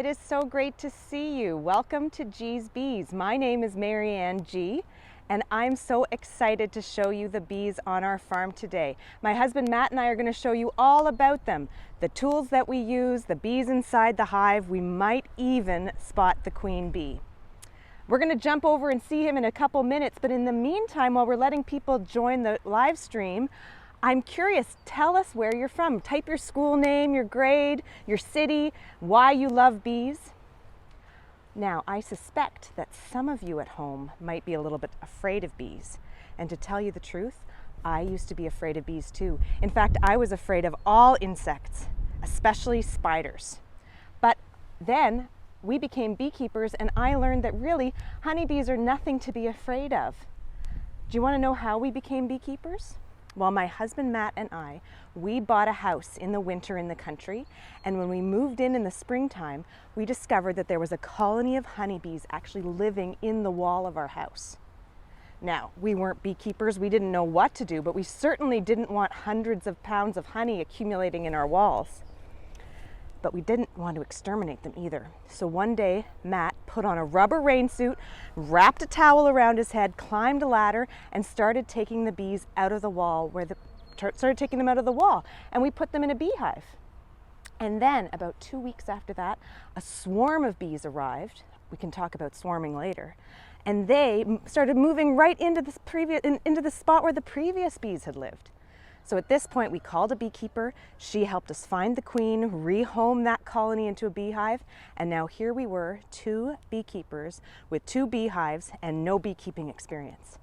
It is so great to see you. Welcome to Gee's Bees. My name is Marianne Gee, and I'm so excited to show you the bees on our farm today. My husband Matt and I are going to show you all about them, the tools that we use, the bees inside the hive. We might even spot the queen bee. We're going to jump over and see him in a couple minutes, but in the meantime, while we're letting people join the live stream, I'm curious, tell us where you're from. Type your school name, your grade, your city, why you love bees. Now, I suspect that some of you at home might be a little bit afraid of bees. And to tell you the truth, I used to be afraid of bees too. In fact, I was afraid of all insects, especially spiders. But then we became beekeepers and I learned that really honeybees are nothing to be afraid of. Do you want to know how we became beekeepers? Well, my husband Matt and I, we bought a house in the winter in the country, and when we moved in the springtime, we discovered that there was a colony of honeybees actually living in the wall of our house. Now, we weren't beekeepers, we didn't know what to do, but we certainly didn't want hundreds of pounds of honey accumulating in our walls. But we didn't want to exterminate them either. So one day, Matt put on a rubber rain suit, wrapped a towel around his head, climbed a ladder, and started taking the bees out of the wall, and we put them in a beehive. And then, about 2 weeks after that, a swarm of bees arrived. We can talk about swarming later. And they started moving right into the spot where the previous bees had lived. So at this point, we called a beekeeper. She helped us find the queen, rehome that colony into a beehive, and now here we were, 2 beekeepers with 2 beehives and no beekeeping experience.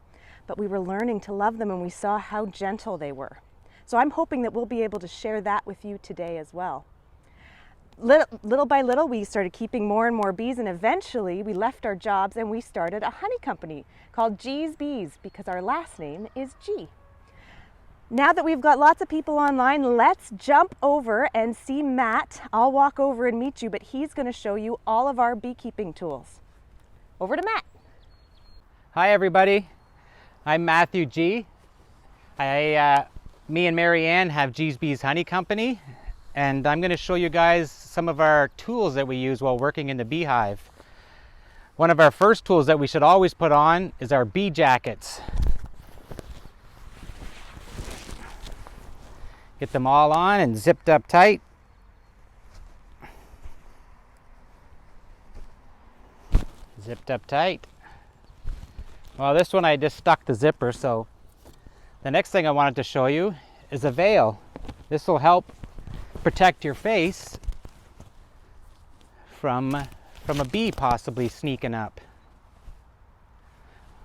But we were learning to love them and we saw how gentle they were. So I'm hoping that we'll be able to share that with you today as well. Little by little, we started keeping more and more bees, and eventually we left our jobs and we started a honey company called Gee's Bees because our last name is Gee. Now that we've got lots of people online, let's jump over and see Matt. I'll walk over and meet you, but he's going to show you all of our beekeeping tools. Over to Matt. Hi everybody, I'm Matthew Gee. Me and Marianne have Gee's Bees Honey Company, and I'm going to show you guys some of our tools that we use while working in the beehive. One of our first tools that we should always put on is our bee jackets. Get them all on and zipped up tight. Zipped up tight. Well, this one I just stuck the zipper, so the next thing I wanted to show you is a veil. This will help protect your face from a bee possibly sneaking up.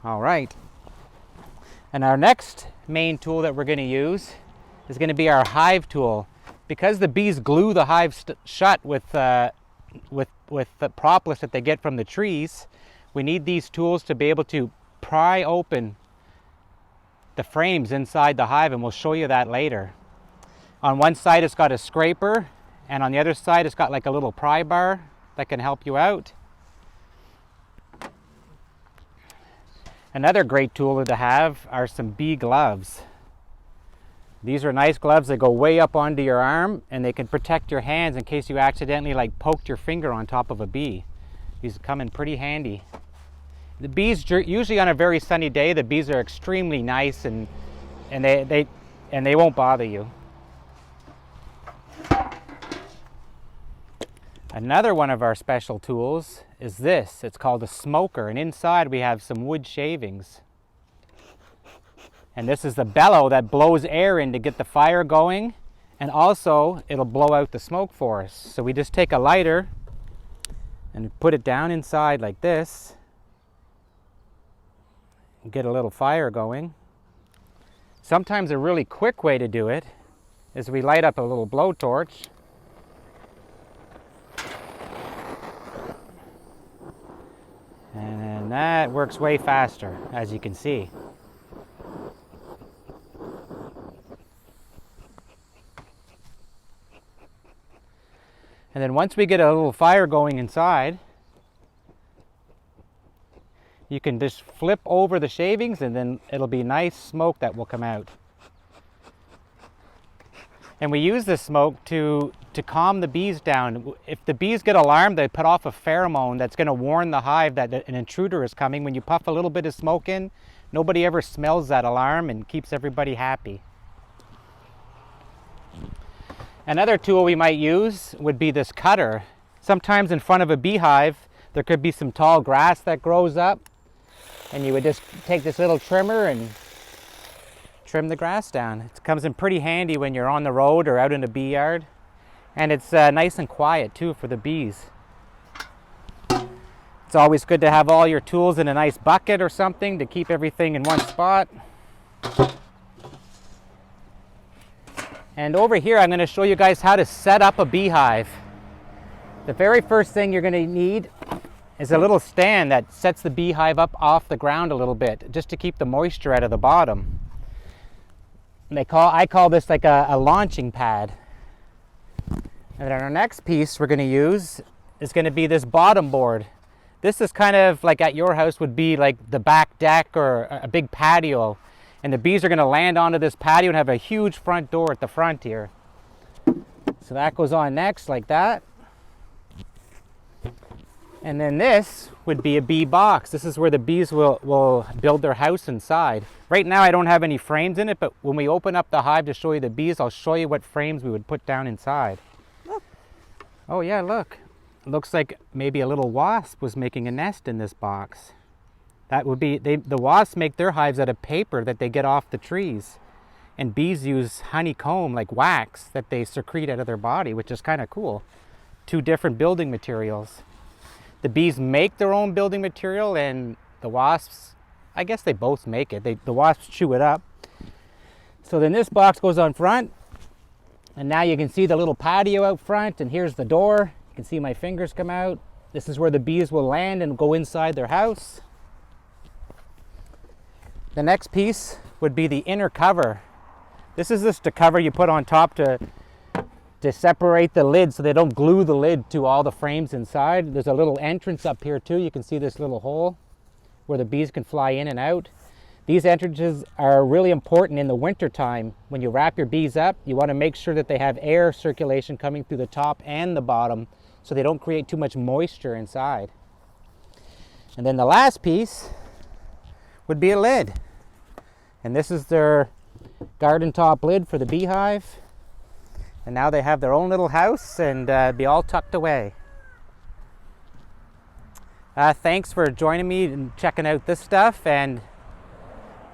All right. And our next main tool that we're going to use is going to be our hive tool. Because the bees glue the hive shut with the propolis that they get from the trees, we need these tools to be able to pry open the frames inside the hive, and we'll show you that later. On one side it's got a scraper, and on the other side it's got like a little pry bar that can help you out. Another great tool to have are some bee gloves. These are nice gloves that go way up onto your arm, and they can protect your hands in case you accidentally poked your finger on top of a bee. These come in pretty handy. The bees, usually on a very sunny day, the bees are extremely nice and they won't bother you. Another one of our special tools is this. It's called a smoker, and inside we have some wood shavings. And this is the bellow that blows air in to get the fire going, and also it'll blow out the smoke for us. So we just take a lighter and put it down inside like this and get a little fire going. Sometimes a really quick way to do it is we light up a little blowtorch and that works way faster, as you can see. And then once we get a little fire going inside, you can just flip over the shavings and then it'll be nice smoke that will come out. And we use this smoke to to calm the bees down. If the bees get alarmed, they put off a pheromone that's going to warn the hive that an intruder is coming. When you puff a little bit of smoke in, nobody ever smells that alarm and keeps everybody happy. Another tool we might use would be this cutter. Sometimes in front of a beehive, there could be some tall grass that grows up, and you would just take this little trimmer and trim the grass down. It comes in pretty handy when you're on the road or out in a bee yard, and it's nice and quiet too for the bees. It's always good to have all your tools in a nice bucket or something to keep everything in one spot. And over here I'm going to show you guys how to set up a beehive. The very first thing you're going to need is a little stand that sets the beehive up off the ground a little bit, just to keep the moisture out of the bottom. And I call this like a launching pad. And then our next piece we're going to use is going to be this bottom board. This is kind of like at your house would be like the back deck or a big patio. And the bees are going to land onto this patio and have a huge front door at the front here. So that goes on next like that. And then this would be a bee box. This is where the bees will build their house inside. Right now I don't have any frames in it, but when we open up the hive to show you the bees, I'll show you what frames we would put down inside. Look. Oh yeah, look. It looks like maybe a little wasp was making a nest in this box. That would be, the wasps make their hives out of paper that they get off the trees. And bees use honeycomb, like wax, that they secrete out of their body, which is kind of cool. Two different building materials. The bees make their own building material, and the wasps, I guess they both make it. The wasps chew it up. So then this box goes on front, and now you can see the little patio out front, and here's the door. You can see my fingers come out. This is where the bees will land and go inside their house. The next piece would be the inner cover. This is just the cover you put on top to separate the lid so they don't glue the lid to all the frames inside. There's a little entrance up here too. You can see this little hole where the bees can fly in and out. These entrances are really important in the winter time. When you wrap your bees up, you want to make sure that they have air circulation coming through the top and the bottom so they don't create too much moisture inside. And then the last piece would be a lid. And this is their garden top lid for the beehive. And now they have their own little house and be all tucked away. Thanks for joining me and checking out this stuff, and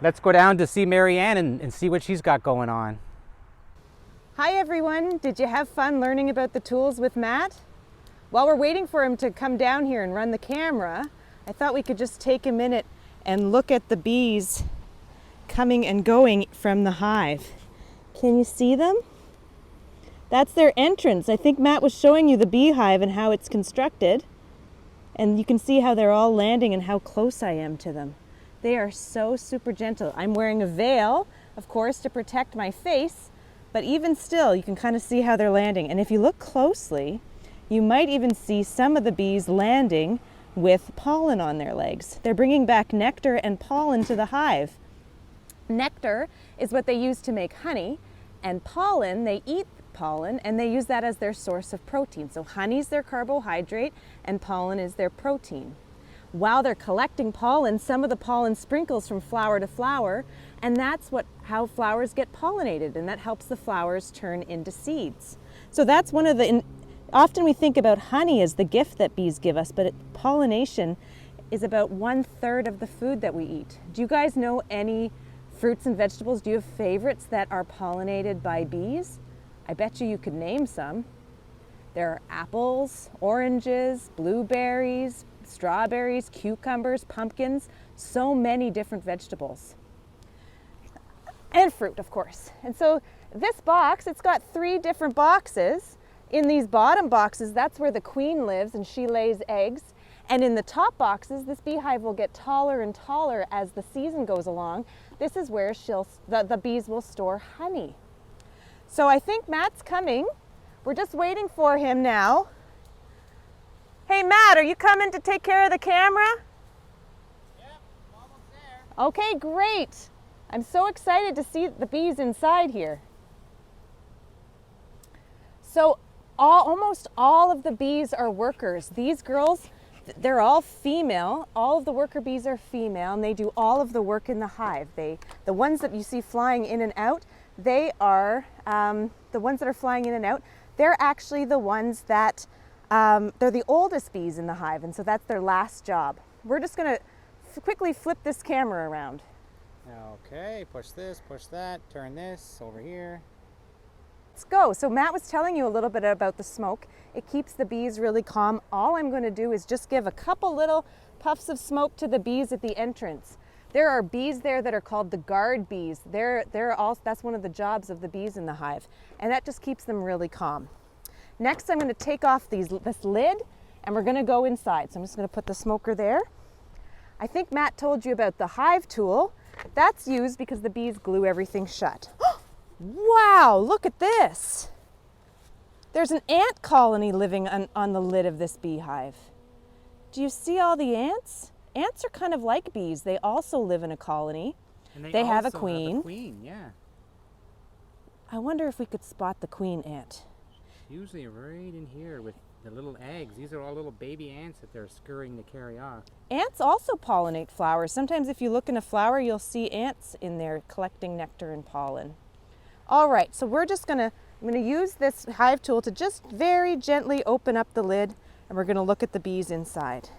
let's go down to see Marianne and see what she's got going on. Hi everyone, did you have fun learning about the tools with Matt? While we're waiting for him to come down here and run the camera, I thought we could just take a minute and look at the bees coming and going from the hive. Can you see them? That's their entrance. I think Matt was showing you the beehive and how it's constructed. And you can see how they're all landing and how close I am to them. They are so super gentle. I'm wearing a veil, of course, to protect my face, but even still, you can kind of see how they're landing. And if you look closely, you might even see some of the bees landing with pollen on their legs. They're bringing back nectar and pollen to the hive. Nectar is what they use to make honey, and pollen, they eat pollen and they use that as their source of protein. So honey's their carbohydrate and pollen is their protein. While they're collecting pollen, some of the pollen sprinkles from flower to flower, and that's how flowers get pollinated, and that helps the flowers turn into seeds. So that's one of the, often we think about honey as the gift that bees give us, but pollination is about 1/3 of the food that we eat. Do you guys know any fruits and vegetables? Do you have favorites that are pollinated by bees? I bet you could name some. There are apples, oranges, blueberries, strawberries, cucumbers, pumpkins, so many different vegetables. And fruit, of course. And so this box, it's got 3 different boxes. In these bottom boxes, that's where the queen lives and she lays eggs. And in the top boxes, this beehive will get taller and taller as the season goes along. This is where the bees will store honey. So I think Matt's coming. We're just waiting for him now. Hey Matt, are you coming to take care of the camera? Yep, I'm almost there. Okay, great. I'm so excited to see the bees inside here. So almost all of the bees are workers. These girls, they're all female. All of the worker bees are female, and they do all of the work in the hive. The ones that you see flying in and out, they are the ones that are flying in and out. They're actually the ones that they're the oldest bees in the hive, and so that's their last job. We're just going to quickly flip this camera around. Okay, push this, push that, turn this over here. Let's go. So Matt was telling you a little bit about the smoke. It keeps the bees really calm. All I'm going to do is just give a couple little puffs of smoke to the bees at the entrance. There are bees there that are called the guard bees. That's one of the jobs of the bees in the hive, and that just keeps them really calm. Next, I'm going to take off this lid, and we're going to go inside. So I'm just going to put the smoker there. I think Matt told you about the hive tool. That's used because the bees glue everything shut. Wow, look at this. There's an ant colony living on the lid of this beehive. Do you see all the ants? Ants are kind of like bees. They also live in a colony. And they have a also queen. Have a queen, yeah. I wonder if we could spot the queen ant. Usually right in here with the little eggs. These are all little baby ants that they're scurrying to carry off. Ants also pollinate flowers. Sometimes if you look in a flower, you'll see ants in there collecting nectar and pollen. All right, so I'm going to use this hive tool to just very gently open up the lid, and we're going to look at the bees inside.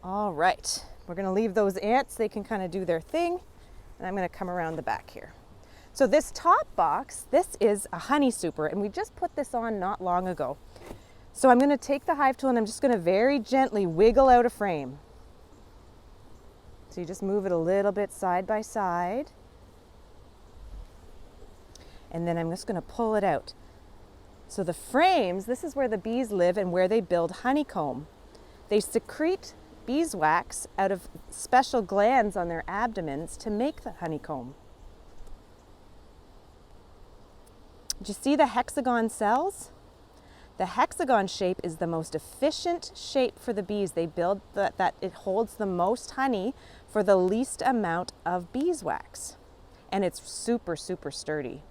All right, we're going to leave those ants. They can kind of do their thing, and I'm going to come around the back here. So this top box, this is a honey super, and we just put this on not long ago. So I'm going to take the hive tool and I'm just going to very gently wiggle out a frame. So you just move it a little bit side by side. And then I'm just going to pull it out. So the frames, this is where the bees live and where they build honeycomb. They secrete beeswax out of special glands on their abdomens to make the honeycomb. Did you see the hexagon cells? The hexagon shape is the most efficient shape for the bees. They build that it holds the most honey for the least amount of beeswax. And it's super, super sturdy.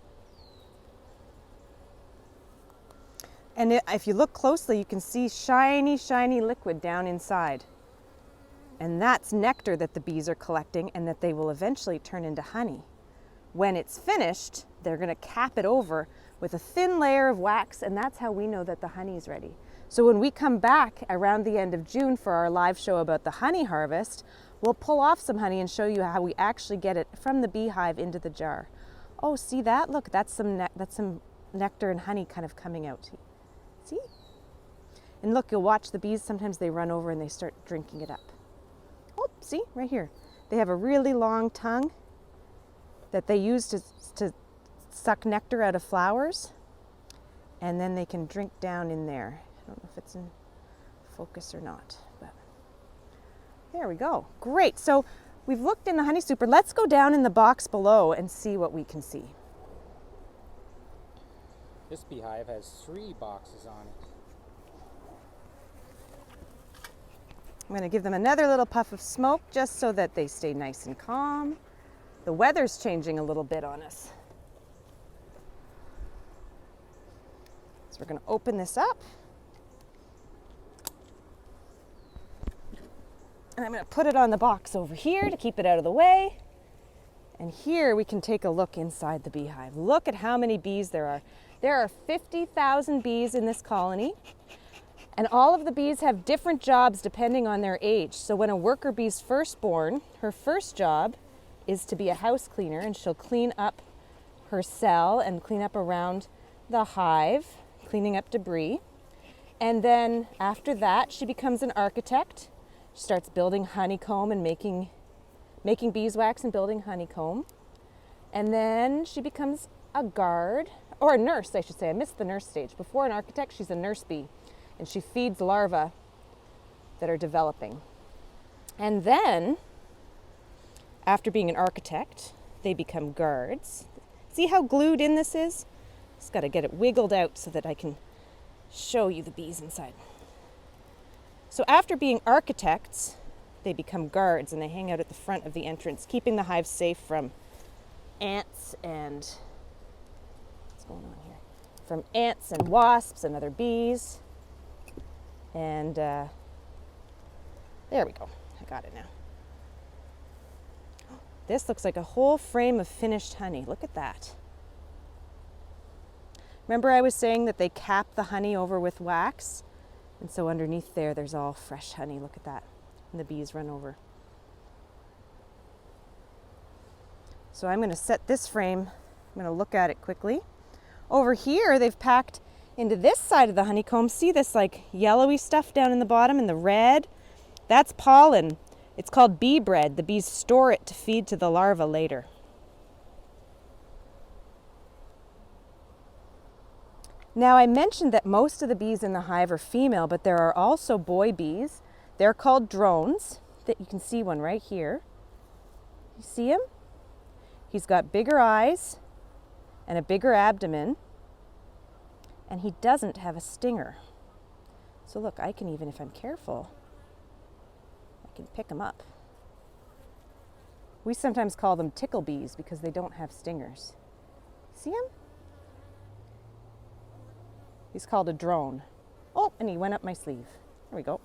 And if you look closely, you can see shiny, shiny liquid down inside. And that's nectar that the bees are collecting and that they will eventually turn into honey. When it's finished, they're going to cap it over with a thin layer of wax, and that's how we know that the honey is ready. So when we come back around the end of June for our live show about the honey harvest, we'll pull off some honey and show you how we actually get it from the beehive into the jar. Oh, see that? Look, that's some nectar and honey kind of coming out. See? And look, you'll watch the bees, sometimes they run over and they start drinking it up. Oh, see, right here. They have a really long tongue that they use to suck nectar out of flowers, and then they can drink down in there. I don't know if it's in focus or not, but there we go. Great, so we've looked in the honey super. Let's go down in the box below and see what we can see. This beehive has 3 boxes on it. I'm going to give them another little puff of smoke just so that they stay nice and calm. The weather's changing a little bit on us. So we're going to open this up. And I'm going to put it on the box over here to keep it out of the way. And here we can take a look inside the beehive. Look at how many bees there are. There are 50,000 bees in this colony. And all of the bees have different jobs depending on their age. So when a worker bee's first born, her first job is to be a house cleaner, and she'll clean up her cell and clean up around the hive, cleaning up debris. And then after that, she becomes an architect. She starts building honeycomb and making beeswax and building honeycomb. And then she becomes a guard, or a nurse, I should say. I missed the nurse stage. Before an architect, she's a nurse bee, and she feeds larvae that are developing. And then, after being an architect, they become guards. See how glued in this is? Just got to get it wiggled out so that I can show you the bees inside. So after being architects, they become guards and they hang out at the front of the entrance, keeping the hive safe from ants and, what's going on here? From ants and wasps and other bees. And there we go, I got it now. This looks like a whole frame of finished honey. Look at that. Remember I was saying that they cap the honey over with wax? And so underneath there, there's all fresh honey. Look at that. And the bees run over. So I'm going to set this frame. I'm going to look at it quickly. Over here, they've packed into this side of the honeycomb. See this like yellowy stuff down in the bottom and the red? That's pollen. It's called bee bread. The bees store it to feed to the larvae later. Now I mentioned that most of the bees in the hive are female, but there are also boy bees. They're called drones. That you can see one right here. You see him? He's got bigger eyes and a bigger abdomen, and he doesn't have a stinger. So look, I can even, if I'm careful, I can pick him up. We sometimes call them tickle bees because they don't have stingers. See him? He's called a drone. Oh, and he went up my sleeve. There we go.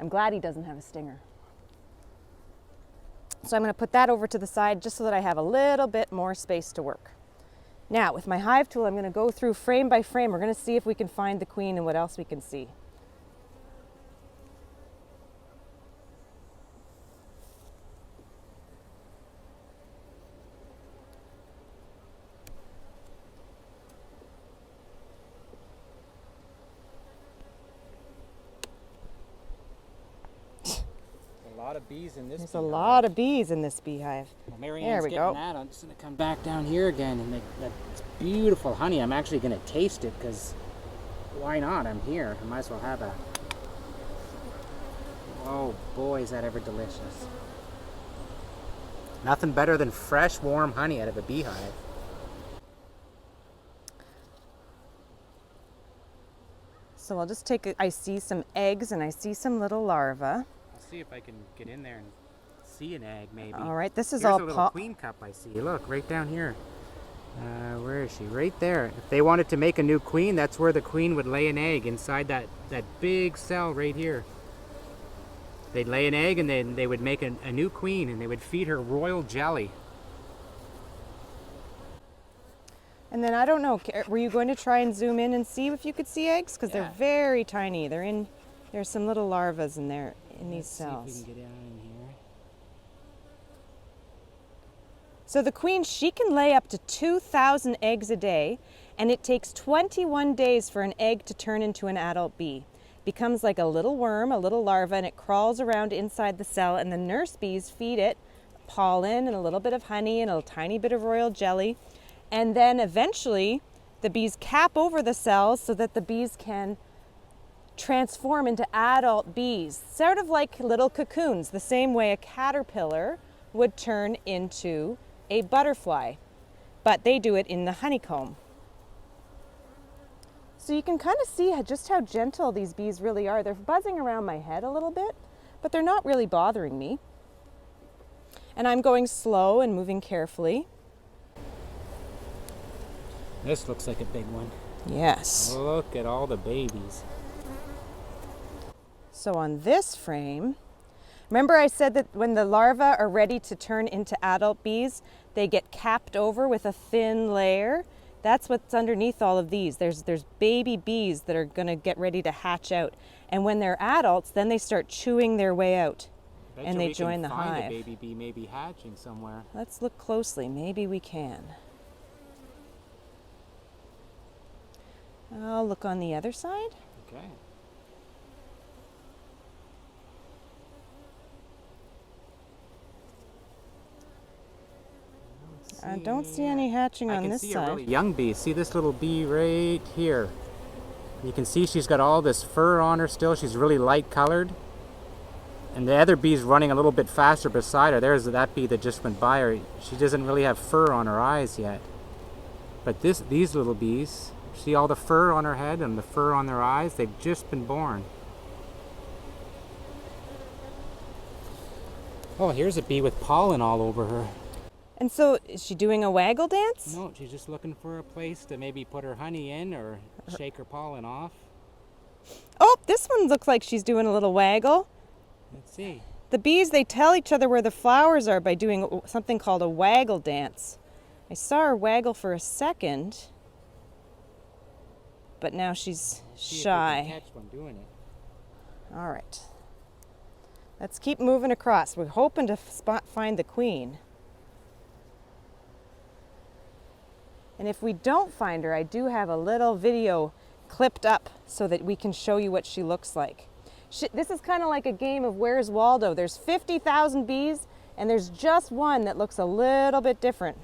I'm glad he doesn't have a stinger. So I'm going to put that over to the side just so that I have a little bit more space to work. Now, with my hive tool, I'm going to go through frame by frame. We're going to see if we can find the queen and what else we can see. A lot of bees in this There's a lot of bees in this beehive. Well, Marianne's getting that. I'm just going to come back down here again and make that beautiful honey. I'm actually going to taste it because why not? I'm here. I might as well have a... Oh boy, is that ever delicious. Nothing better than fresh, warm honey out of a beehive. So I'll just take it. I see some eggs and I see some little larvae. See if I can get in there and see an egg, maybe. All right, this is Here's all a little queen cup I see. Look, right down here. Where is she? Right there. If they wanted to make a new queen, that's where the queen would lay an egg, inside that big cell right here. They'd lay an egg and then they would make a new queen and they would feed her royal jelly. And then I don't know, were you going to try and zoom in and see if you could see eggs? Because they're very tiny. There's some little larvae in there. In these cells. See if we can get down in here. So the queen, she can lay up to 2,000 eggs a day, and it takes 21 days for an egg to turn into an adult bee. Becomes like a little worm, a little larva, and it crawls around inside the cell, and the nurse bees feed it pollen and a little bit of honey and a tiny bit of royal jelly. And then eventually the bees cap over the cells so that the bees can transform into adult bees, sort of like little cocoons, the same way a caterpillar would turn into a butterfly, but they do it in the honeycomb. So you can kind of see just how gentle these bees really are. They're buzzing around my head a little bit, but they're not really bothering me. And I'm going slow and moving carefully. This looks like a big one. Yes. Look at all the babies. So on this frame, remember I said that when the larvae are ready to turn into adult bees, they get capped over with a thin layer. That's what's underneath all of these. There's baby bees that are going to get ready to hatch out. And when they're adults, then they start chewing their way out. And they join the hive. A baby bee maybe hatching somewhere. Let's look closely. Maybe we can. I'll look on the other side. Okay. I don't see any hatching on this side. I can see a really young bee. See this little bee right here. You can see she's got all this fur on her still. She's really light colored. And the other bee's running a little bit faster beside her. There's that bee that just went by her. She doesn't really have fur on her eyes yet. But these little bees, see all the fur on her head and the fur on their eyes? They've just been born. Oh, here's a bee with pollen all over her. And so, is she doing a waggle dance? No, she's just looking for a place to maybe put her honey in or shake her pollen off. Oh, this one looks like she's doing a little waggle. Let's see. The bees, they tell each other where the flowers are by doing something called a waggle dance. I saw her waggle for a second, but now she's shy. If we can catch one doing it. All right. Let's keep moving across. We're hoping to find the queen. And if we don't find her, I do have a little video clipped up so that we can show you what she looks like. This is kind of like a game of Where's Waldo. There's 50,000 bees, and there's just one that looks a little bit different.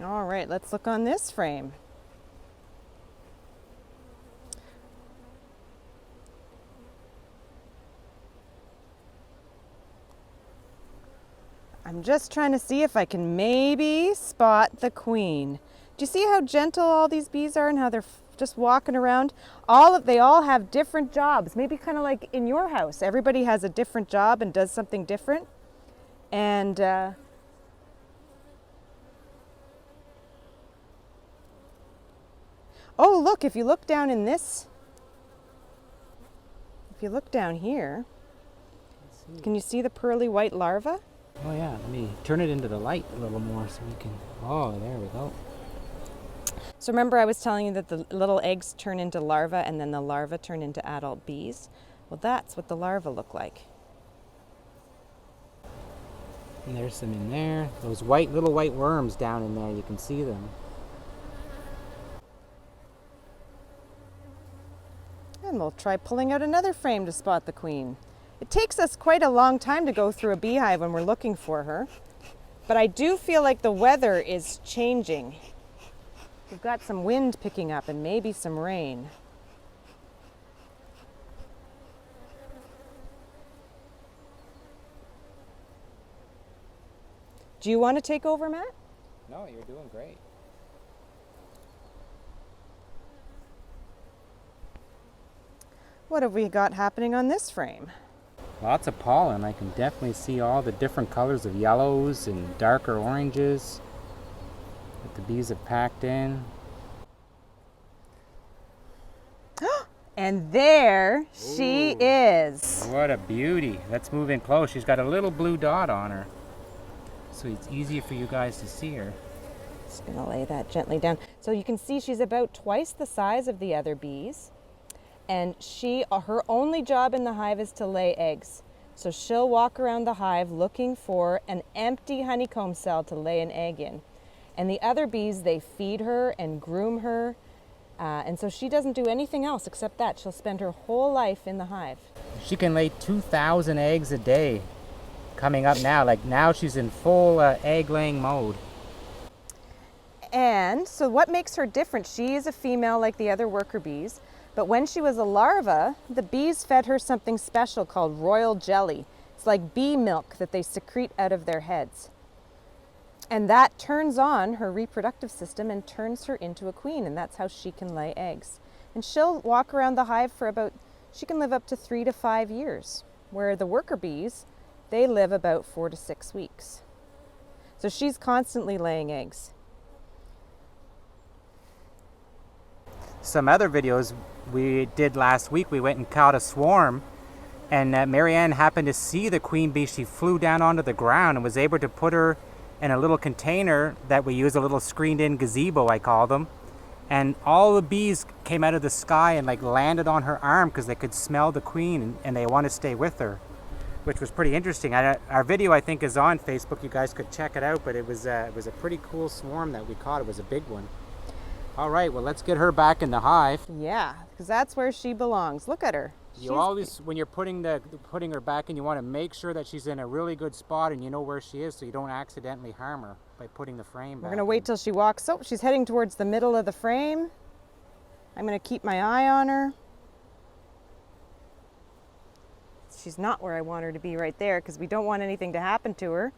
All right, let's look on this frame. I'm just trying to see if I can maybe spot the queen. Do you see how gentle all these bees are and how they're just walking around? They all have different jobs. Maybe kind of like in your house. Everybody has a different job and does something different. And oh, look, if you look down in this, if you look down here, can you see the pearly white larva? Oh yeah, let me turn it into the light a little more so we can, oh, there we go. So remember I was telling you that the little eggs turn into larvae and then the larvae turn into adult bees? Well, that's what the larvae look like. And there's some in there. Those little white worms down in there, you can see them. And we'll try pulling out another frame to spot the queen. It takes us quite a long time to go through a beehive when we're looking for her. But I do feel like the weather is changing. We've got some wind picking up and maybe some rain. Do you want to take over, Matt? No, you're doing great. What have we got happening on this frame? Lots of pollen. I can definitely see all the different colors of yellows and darker oranges that the bees have packed in. And there she is. What a beauty. Let's move in close. She's got a little blue dot on her, so it's easy for you guys to see her. Just gonna lay that gently down. So you can see she's about twice the size of the other bees. And her only job in the hive is to lay eggs. So she'll walk around the hive looking for an empty honeycomb cell to lay an egg in. And the other bees, they feed her and groom her. And so she doesn't do anything else except that. She'll spend her whole life in the hive. She can lay 2,000 eggs a day coming up now. Like now she's in full egg laying mode. And so what makes her different? She is a female like the other worker bees. But when she was a larva, the bees fed her something special called royal jelly. It's like bee milk that they secrete out of their heads. And that turns on her reproductive system and turns her into a queen, and that's how she can lay eggs. And she'll walk around the hive for she can live up to 3 to 5 years, where the worker bees, they live about 4 to 6 weeks. So she's constantly laying eggs. Some other videos we did last week, we went and caught a swarm, and Marianne happened to see the queen bee. She flew down onto the ground and was able to put her in a little container that we use, a little screened-in gazebo, I call them. And all the bees came out of the sky and landed on her arm because they could smell the queen and they want to stay with her, which was pretty interesting. Our video, I think, is on Facebook. You guys could check it out, but it was a pretty cool swarm that we caught. It was a big one. All right, well, let's get her back in the hive. Yeah, because that's where she belongs. Look at her. You always, when you're putting her back in, you want to make sure that she's in a really good spot and you know where she is so you don't accidentally harm her by putting the frame back. We're going to wait till she walks. Oh, she's heading towards the middle of the frame. I'm going to keep my eye on her. she's not where I want her to be right there because we don't want anything to happen to her.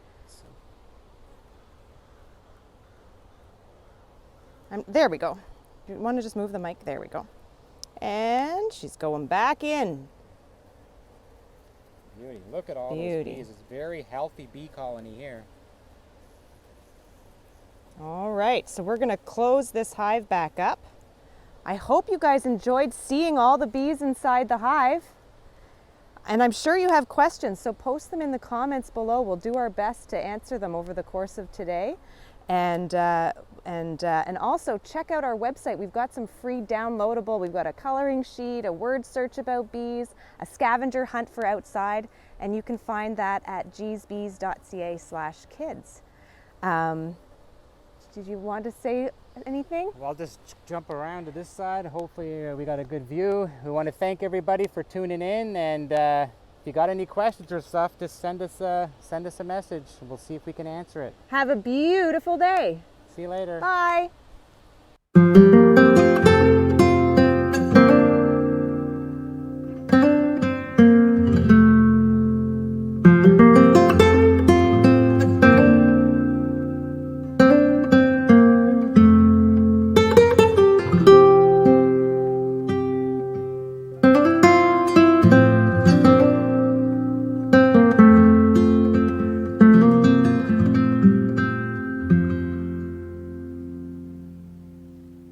There we go. You want to just move the mic? There we go. And she's going back in. Beauty. Look at all those bees. It's a very healthy bee colony here. All right, so we're going to close this hive back up. I hope you guys enjoyed seeing all the bees inside the hive. And I'm sure you have questions, so post them in the comments below. We'll do our best to answer them over the course of today. And also check out our website. We've got some free downloadable. We've got a coloring sheet, a word search about bees, a scavenger hunt for outside, and you can find that at geesbees.ca/kids. Did you want to say anything? Well, I'll just jump around to this side. Hopefully we got a good view. We want to thank everybody for tuning in, and if you got any questions or stuff, just send us a message. We'll see if we can answer it. Have a beautiful day. See you later. Bye.